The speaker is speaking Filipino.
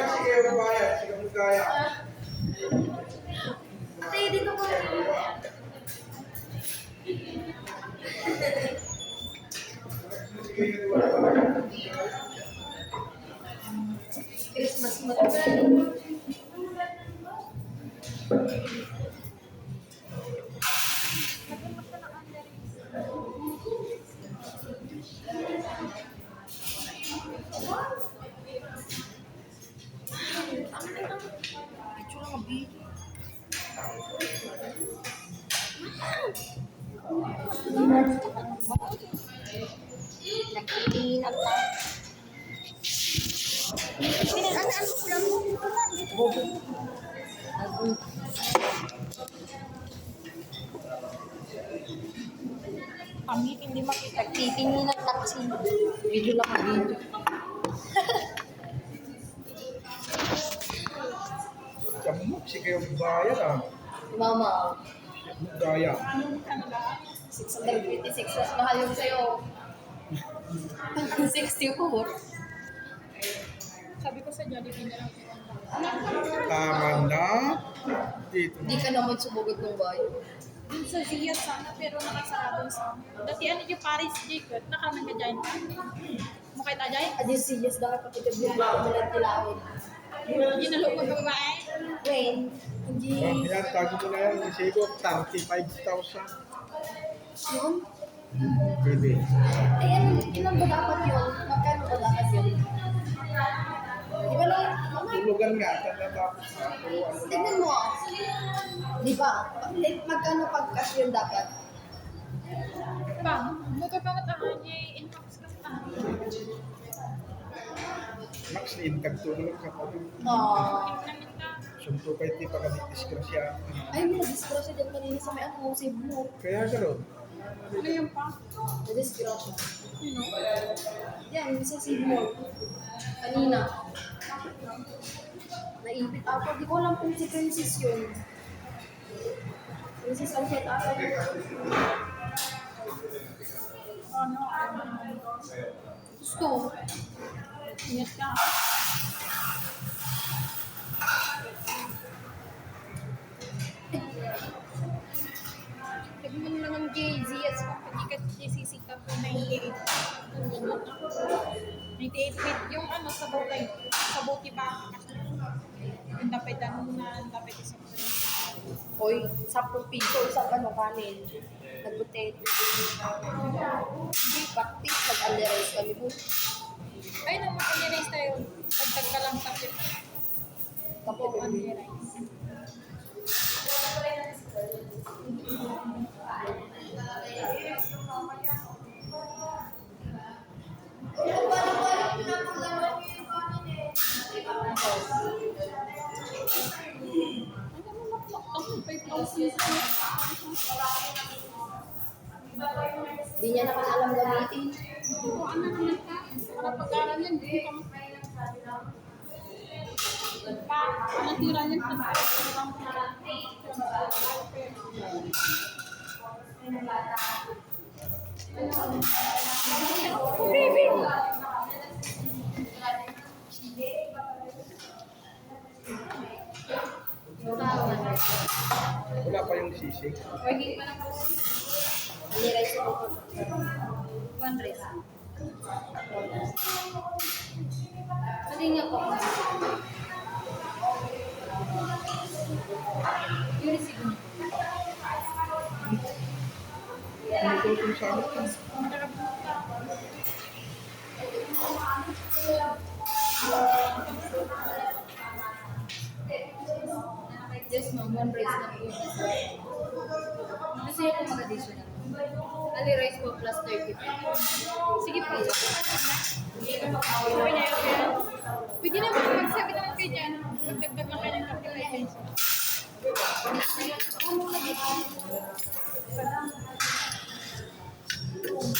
Sige, magbayad. Sige, magkaya. Ate, dito po. Christmas matagal. Nagtitingin ang ta. Ano ulam mo? Bobo. Pangit, hindi makita. Nagtitingin ang taxi. Video lang ang video. Kamuk, sige, magbayad ah. Mama. Magkaya. 626. Mas mahal yung sa'yo. 64. Sabi ko sa Jollibee na lang. Tama na. Dito Hindi ka naman sumugod ng bayo. Yung sa Zia sana, pero nakasarado sa... Dati ano yung Paris Jacob, nakamang ka dyan. Mukha ito dyan? Adi siyas dapat pati tignan mo malat tilawin. Ginalog mo ka babae? When? Hindi. Yan, tago mo na yan. Isigo, 35,000. Yun? Pwede. Eh, ilan ba dapat yun? Magkano ba dapat yun? Di ba lang? Tulugan nga, tapos na. Pero ano na. Tignan mo ah. Di ba? Magkano pagkas yun dapat? Bang, buto pa nga tahan niya, in-box ka sa tahan. Max, liintag tulog ka pa. Namin ka. Sunto pa iti pagka-disgrasya. Ay, may na-disgrasya din kanina sa may ano, Cebu. Kaya gano'n. Ano yung pa? Na-disgrasya. Sino? Yan, sa Cebu. Kanina. Naipit ako. Di ko alam kung si Princess yun. Princess Alfred ako. Ano? Gusto. Ingat ka. Sabi mo naman kay Zias, hindi ka sisikap ko 98. 98 feet. Yung ano, sa bukay. Sa buti pa. Yung dapat ano na, dapat isang Hoy, 10 piso, isang ano kanin. Nagbutet. Hindi, practice. Nag-underize kami po. ay, nung mag-analyze tayo, pagtag ka lang tapos Kapo, analyze. Di niya naman alam gamitin. Kung ano naman ka, para pag-aaral yan, hindi ka anong tira yan? Baby! Wala pa yung sisig. Pwede pa na po. Underize ko po. One race. Pwede nga po. Yun yung siguro. Ito yung sa amin. Yes, ma'am. One rice na po. Kasi ako mag-additional. Ali rice po plus 30 pesos. Sige po. Sabi niya yun. Pwede naman magsabi naman kayo dyan. Magdagdag lang kayo ng 35 pesos.